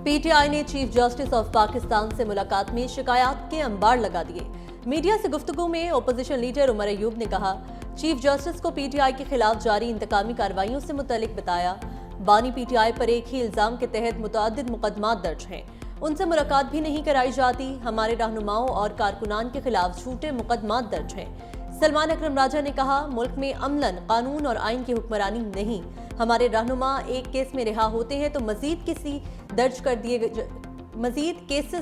PTI ने chief justice of Pakistan से मुलाकात में शिकायत के अंबार लगा दिए। मीडिया से गुफ्तगू में ओपोजिशन लीडर उमर अयूब ने कहा, चीफ जस्टिस को पीटीआई के खिलाफ जारी इंतकामी कार्रवाइयों से मुतल्लिक बताया। बानी पीटीआई पर एक ही इल्जाम के तहत मुतअद्दिद मुकदमात दर्ज हैं, उनसे मुलाकात भी नहीं कराई जाती। हमारे रहनुमाओं और कारकुनान के खिलाफ झूठे मुकदमात दर्ज हैं। सलमान अकरम राजा ने कहा, मुल्क में अमलन, कानून और आइन की हुक्मरानी नहीं। हमारे रहनुमा एक केस में रिहा होते हैं तो मजीद केसेस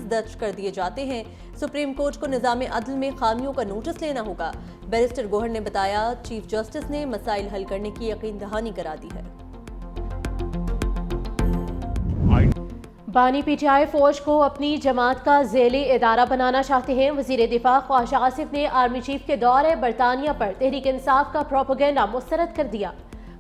दर्ज कर दिए जाते हैं। सुप्रीम कोर्ट को निज़ाम अदल में खामियों का नोटिस लेना होगा। बैरिस्टर गोहर ने बताया, चीफ जस्टिस ने मसाइल हल करने की यकीन दहानी करा दी है। बानी पीटीआई फौज को अपनी जमात का ज़ेली इदारा बनाना चाहते हैं। वज़ीर दिफा ख्वाजा आसिफ ने आर्मी चीफ के दौरे बरतानिया पर तहरीक इंसाफ का प्रोपेगेंडा मुस्तरद कर दिया।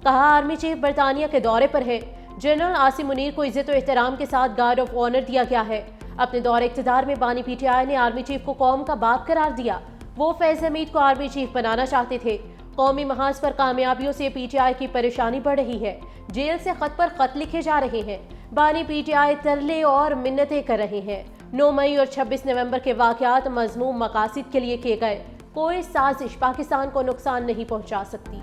कहा, आर्मी चीफ बरतानिया के दौरे पर है। जनरल आसिम मुनीर को इज्जत और एहतराम के साथ गार्ड ऑफ ऑनर दिया गया है। अपने दौरे इक़्तिदार में बानी पीटीआई ने आर्मी चीफ को कौम का बाप करार दिया। वो फैज़ हमीद को आर्मी चीफ बनाना चाहते थे। कौमी महाज पर कामयाबियों से पीटीआई की परेशानी बढ़ रही है। जेल से खत पर खत लिखे जा रहे हैं। बानी पीटीआई तरले और मिन्नतें कर रहे हैं। 9 मई और 26 नवंबर के वाक़यात मज़मूम मकासिद के लिए किए गए। कोई साजिश पाकिस्तान को नुकसान नहीं पहुंचा सकती।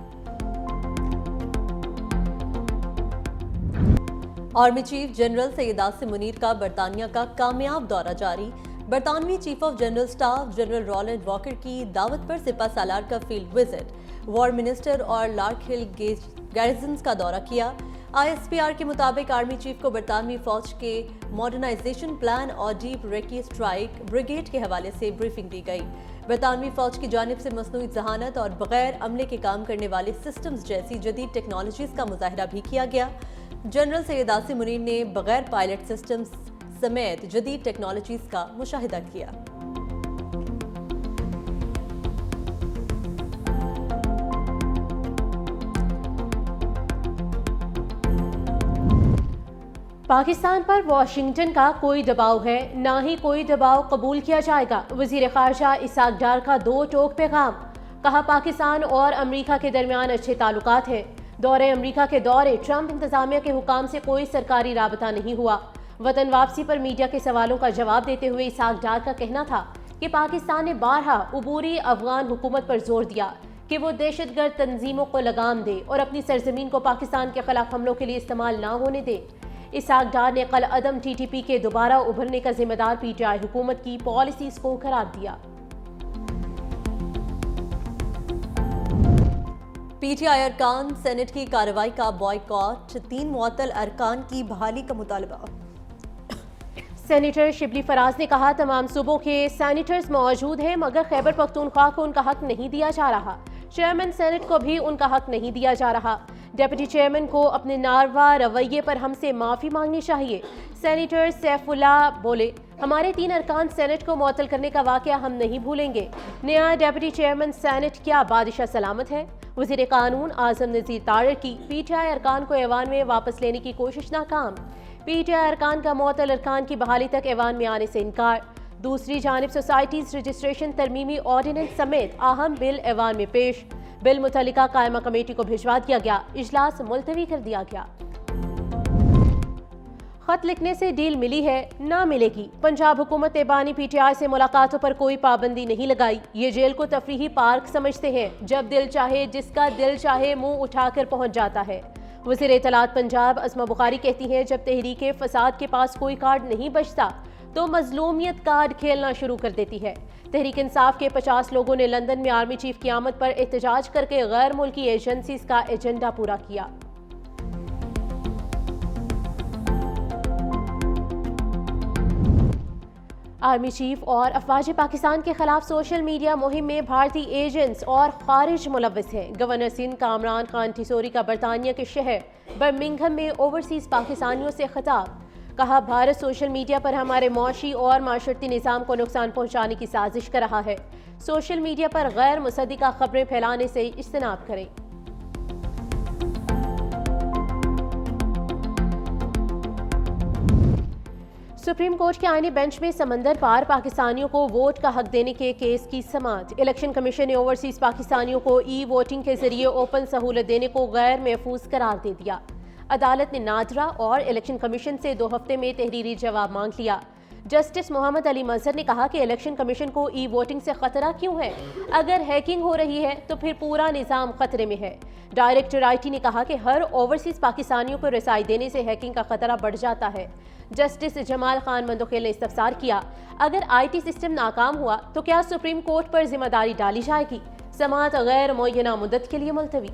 Army chief general Syed Asim Munir का बरतानिया का कामयाब दौरा जारी। बरतानवी chief of general staff general Roland Walker की दावत पर सिपा सालार का फील्ड विजिट, वॉर मिनिस्टर और लार्क हिल गैरिजन्स का दौरा किया। ISPR के मुताबिक आर्मी चीफ को बरतानवी फौज के मॉडर्नाइजेशन प्लान और डीप रेकी स्ट्राइक ब्रिगेड के हवाले से ब्रीफिंग दी गई। बरतानवी फौज की जानिब से मसनूई जहानत और बगैर अमले के काम करने वाले सिस्टम्स जैसी जदीद टेक्नोलॉजीज का मुजाहिरा भी किया गया। जनरल सैयद आसिम मुनीर ने बगैर पायलट सिस्टम्स समेत जदीद टेक्नोलॉजीज का मुशाहिदा किया। पाकिस्तान पर वाशिंगटन का कोई दबाव है, ना ही कोई दबाव कबूल किया जाएगा। वजीर खारजा इसाक डार का 2 टोक पैगाम। कहा, पाकिस्तान और अमरीका के दरमियान अच्छे ताल्लुकात हैं। दौरे अमरीका के दौरे ट्रंप इंतजामिया के हुकाम से कोई सरकारी राबता नहीं हुआ। वतन वापसी पर मीडिया के सवालों का जवाब देते हुए इसाक डार का कहना था कि पाकिस्तान ने बारहा उबूरी अफगान हुकूमत पर जोर दिया कि वो दहशतगर्द तंजीमों को लगाम दे और अपनी सरजमीन को पाकिस्तान के खिलाफ हमलों के लिए इस्तेमाल ना होने दे। इसाक डार ने कल अदम TTP के दोबारा उभरने का जिम्मेदार पीटीआई हुकूमत की पॉलिसीज को करार दिया। पीटीआई अरकान सेनेट की कार्रवाई का बॉयकॉट, 3 मुअत्तल अरकान की बहाली का मुतालबा। सेनेटर शिबली फराज ने कहा, तमाम सूबों के सेनेटर्स मौजूद हैं मगर खैबर पख्तूनख्वा को उनका हक नहीं दिया जा रहा। चेयरमैन सेनेट को भी उनका हक नहीं दिया जा रहा। डिप्टी चेयरमैन को अपने नारवा रवैये पर हमसे माफ़ी मांगनी चाहिए। सेनेटर सैफुल्लाह बोले, हमारे 3 अरकान सेनेट को मुअत्तल करने का वाक़या हम नहीं भूलेंगे। नया डिप्टी चेयरमैन सेनेट क्या बादशाह सलामत है? वज़ीर कानून आज़म नज़ीर तारिक की पीटीआई अरकान को ऐवान में वापस लेने की कोशिश नाकाम। पीटीआई अरकान का मुअत्तल अरकान की बहाली तक ऐवान में आने से इनकार। दूसरी जानिब सोसाइटीज़ रजिस्ट्रेशन तरमीमी ऑर्डिनेंस समेत अहम बिल ऐवान में पेश। बिल मुतल्लिका कायमा कमेटी को भिजवा दिया गया। इजलास मुलतवी कर दिया गया। खत लिखने से डील मिली है, ना मिलेगी। पंजाब हुकूमत ने बानी पीटीआई से मुलाकातों पर कोई पाबंदी नहीं लगाई। ये जेल को तफरीही पार्क समझते हैं। जब दिल चाहे, जिसका दिल चाहे, मुंह उठाकर पहुंच जाता है। वज़ीर इत्तलात पंजाब अस्मा बुखारी कहती हैं, जब तहरीक फसाद के पास कोई कार्ड नहीं बचता तो मजलूमियत कार्ड खेलना शुरू कर देती है। तहरीक इंसाफ के 50 लोगों ने लंदन में आर्मी चीफ की आमद पर एहतजाज करके गैर मुल्की एजेंसीज का एजेंडा पूरा किया। आर्मी चीफ और अफवाज पाकिस्तान के खिलाफ सोशल मीडिया मुहिम में भारतीय एजेंट्स और खारिज मुलव्वस हैं। गवर्नर सिंध कामरान खान टिसोरी का बरतानिया के शहर बर्मिंघम में ओवरसीज पाकिस्तानियों से खिताब। कहा, भारत सोशल मीडिया पर हमारे मुआशी और माशरती निज़ाम को नुकसान पहुंचाने की साजिश कर रहा है। सोशल मीडिया पर गैर मुसद्दिका खबरें फैलाने से इज्तनाब करें। सुप्रीम कोर्ट के आईनी बेंच में समंदर पार पाकिस्तानियों को वोट का हक देने के केस की समाअत। इलेक्शन कमीशन ने ओवरसीज पाकिस्तानियों को ई वोटिंग के जरिए ओपन सहूलत देने को गैर महफूज करार दे दिया। अदालत ने नादरा और इलेक्शन कमीशन से 2 हफ्ते में तहरीरी जवाब मांग लिया। जस्टिस मोहम्मद अली मजहर ने कहा कि इलेक्शन कमीशन को ई वोटिंग से खतरा क्यों है? अगर हैकिंग हो रही है तो फिर पूरा निज़ाम खतरे में है। डायरेक्टर IT ने कहा कि हर ओवरसीज पाकिस्तानियों को रसाई देने से हैकिंग का खतरा बढ़ जाता है। जस्टिस जमाल खान मंदोखेल ने इस्तफसार किया, अगर IT सिस्टम नाकाम हुआ तो क्या सुप्रीम कोर्ट पर जिम्मेदारी डाली जाएगी? समाअत गैर मुअय्यना मुद्दत के लिए मुलतवी।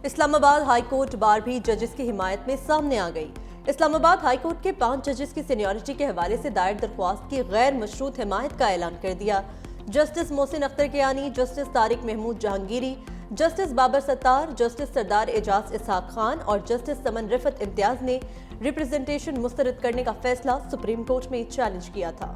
इस्लामाबाद हाई कोर्ट बार भी जजेस की हिमायत में सामने आ गई। इस्लामाबाद हाई कोर्ट के 5 जजेस की सीनियरिटी के हवाले से दायर दरख्वास्त की गैर मशरूत हिमायत का ऐलान कर दिया। Justice Mohsin Akhtar Kiyani, justice Tariq Mahmood Jahangiri, justice Babar Sattar, justice Sardar Ejaz Ishaq Khan और जस्टिस समन रिफत इम्तियाज ने रिप्रेजेंटेशन मुस्तरद करने का फैसला सुप्रीम कोर्ट में चैलेंज किया था।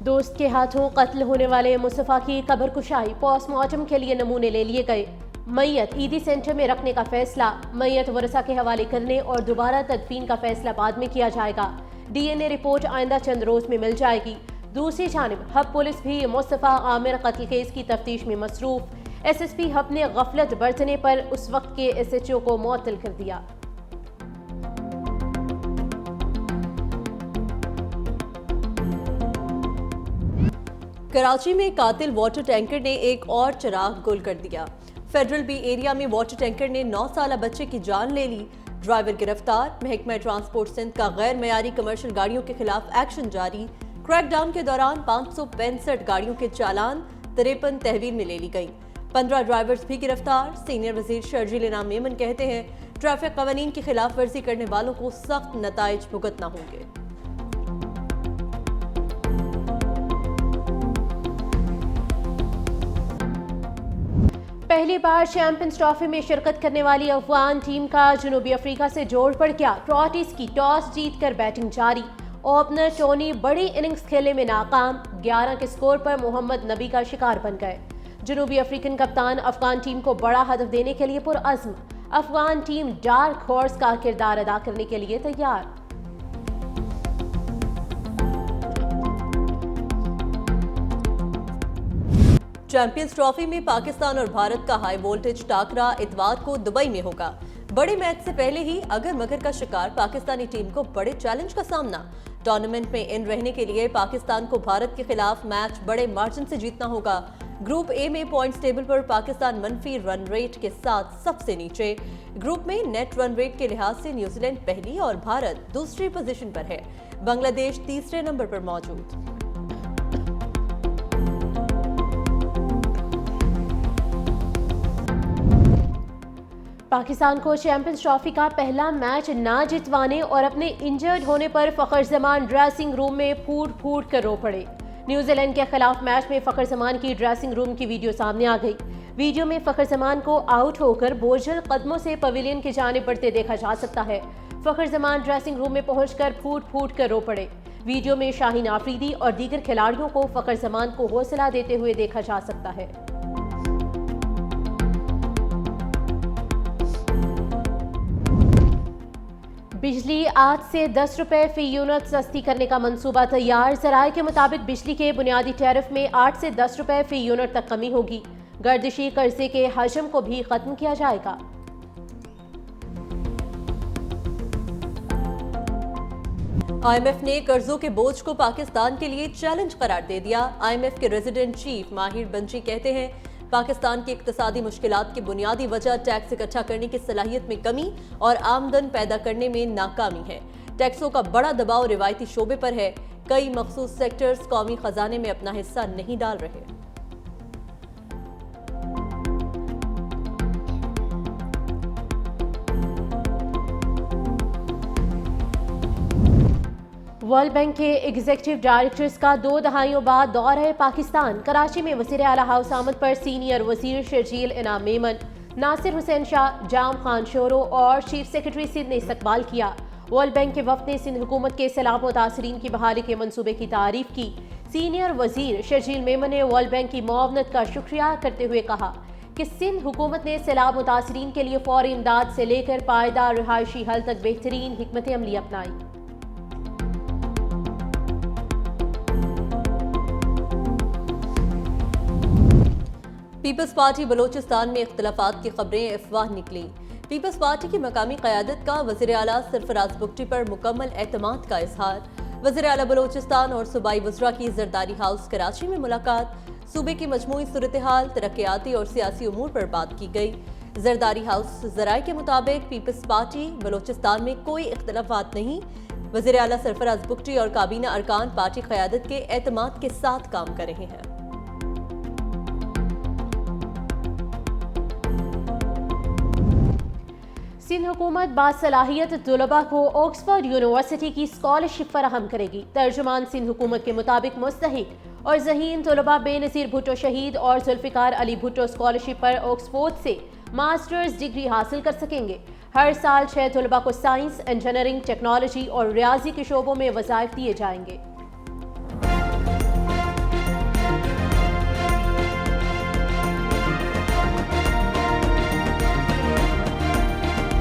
दोस्त के हाथों कत्ल होने वाले मुस्तफ़ा की कब्र कुशाई, पोस्टमार्टम के लिए नमूने ले लिए गए। मैयत ईदी सेंटर में रखने का फैसला, मैयत वरसा के हवाले करने और दोबारा तदफीन का फैसला बाद में किया जाएगा। DNA रिपोर्ट आइंदा चंद रोज में मिल जाएगी। दूसरी जानिब हब पुलिस भी मुस्तफ़ा आमिर कत्ल केस की तफ्तीश में मसरूफ। SSP हब ने गफलत बरतने पर उस वक्त के SHO को मुअत्तल कर दिया। कराची में कातिल वाटर टैंकर ने एक और चिराग गुल कर दिया। फेडरल बी एरिया में वाटर टैंकर ने 9 साल बच्चे की जान ले ली। ड्राइवर गिरफ्तार। महकमा ट्रांसपोर्ट सिंध का गैर मयारी कमर्शियल गाड़ियों के खिलाफ एक्शन जारी। क्रैकडाउन के दौरान 565 गाड़ियों के चालान 53 तहवील में ले ली गई। 15 ड्राइवर्स भी गिरफ्तार। सीनियर वजीर शर्जील इनाम मेमन कहते हैं, ट्रैफिक कवानीन की खिलाफ वर्जी करने वालों को सख्त नताइज भुगतना होंगे। पहली बार चैंपियंस ट्रॉफी में शिरकत करने वाली अफगान टीम का जनूबी अफ्रीका से जोड़ पड़ गया। क्रॉटीज की टॉस जीतकर बैटिंग जारी। ओपनर टोनी बड़ी इनिंग्स खेलने में नाकाम। 11 के स्कोर पर मोहम्मद नबी का शिकार बन गए। जनूबी अफ्रीकन कप्तान अफगान टीम को बड़ा हदफ देने के लिए पुरअज़्म। अफगान टीम डार्क हॉर्स का किरदार अदा करने के लिए तैयार। चैंपियंस ट्रॉफी में पाकिस्तान और भारत का हाई वोल्टेज टाकरा इतवार को दुबई में होगा। बड़े मैच से पहले ही अगर मगर का शिकार पाकिस्तानी टीम को बड़े चैलेंज का सामना। टूर्नामेंट में इन रहने के लिए पाकिस्तान को भारत के खिलाफ मैच बड़े मार्जिन से जीतना होगा। ग्रुप ए में पॉइंट्स टेबल पर पाकिस्तान मनफी रन रेट के साथ सबसे नीचे। ग्रुप में नेट रन रेट के लिहाज से न्यूजीलैंड पहली और भारत दूसरी पोजीशन पर है। बांग्लादेश तीसरे नंबर पर मौजूद। पाकिस्तान को चैंपियंस ट्रॉफी का पहला मैच ना जितवाने और अपने इंजर्ड होने पर फखर जमान ड्रेसिंग रूम में फूट फूट कर रो पड़े। न्यूजीलैंड के खिलाफ मैच में फखर जमान की ड्रेसिंग रूम की वीडियो सामने आ गई। वीडियो में फखर जमान को आउट होकर बोझल कदमों से पवेलियन की जानिब बढ़ते देखा जा सकता है। फखर जमान ड्रेसिंग रूम में पहुंचकर फूट फूट कर रो पड़े। वीडियो में शाहीन आफरीदी और दीगर खिलाड़ियों को फखर जमान को हौसला देते हुए देखा जा सकता है। बिजली आज से 10 रुपए फी यूनिट सस्ती करने का मंसूबा तैयार। ज़राए के मुताबिक बिजली के बुनियादी टैरिफ में 8 से 10 रुपए फी यूनिट तक कमी होगी। गर्दिशी कर्जे के हजम को भी खत्म किया जाएगा। IMF ने कर्जों के बोझ को पाकिस्तान के लिए चैलेंज करार दे दिया। IMF के रेजिडेंट चीफ माहिर बंची कहते हैं, पाकिस्तान की इक्तिसादी मुश्किलात की बुनियादी वजह टैक्स इकट्ठा करने की सलाहियत में कमी और आमदन पैदा करने में नाकामी है। टैक्सों का बड़ा दबाव रिवायती शोबे पर है। कई मखसूस सेक्टर्स कौमी खजाने में अपना हिस्सा नहीं डाल रहे। वर्ल्ड बैंक के एग्जीक्यूटिव डायरेक्टर्स का 2 दहाइयों बाद दौरा है पाकिस्तान। कराची में वज़ीर आला हाउस आमद पर सीनियर वज़ीर शर्जील इनाम मेमन, नासिर हुसैन शाह, जाम खान शोरो और चीफ सेक्रेटरी सिंध ने इस्तकबाल किया। वर्ल्ड बैंक के वफ़द ने सिंध हुकूमत के सैलाब मुतासरीन की बहाली के मंसूबे की तारीफ की। सीनियर वज़ीर शर्जील मेमन ने वर्ल्ड बैंक की मुआवनत का शुक्रिया करते हुए कहा कि सिंध हुकूमत ने सैलाब मुतासरीन के लिए फौरी इमदाद से लेकर पायदार रिहायशी हल तक बेहतरीन हिकमत अमली अपनाई। पीपल्स पार्टी बलोचिस्तान में इख्तलाफात की खबरें अफवाह निकली। पीपल्स पार्टी की मकामी क़यादत का वज़ीर आला सरफराज बुगटी पर मुकम्मल एतमाद का इजहार। वज़ीर आला बलोचिस्तान और सूबाई वज़रा की जरदारी हाउस कराची में मुलाकात। सूबे की मजमूई सूरत हाल, तरक्याती और सियासी उमूर पर बात की गई। जरदारी हाउस ज़राए के मुताबिक पीपल्स पार्टी बलोचिस्तान में कोई इख्तलाफात नहीं। वज़ीर आला सरफराज बुगटी और काबीना अरकान पार्टी क़यादत के एतमाद के साथ काम कर रहे हैं। सिंध हुकूमत बासलाहियत तलबा को ऑक्सफोर्ड यूनिवर्सिटी की स्कॉलरशिप फराहम करेगी। तर्जुमान सिंध हुकूमत के मुताबिक मुस्तहिक और ज़हीन तलबा बेनज़ीर भुट्टो शहीद और जुल्फ़िकार अली भुट्टो स्कॉलरशिप पर ऑक्सफोर्ड से मास्टर्स डिग्री हासिल कर सकेंगे। हर साल 6 तलबा को साइंस, इंजीनियरिंग, टेक्नोलॉजी और रियाजी के शोबों में वज़ाइफ दिए जाएंगे।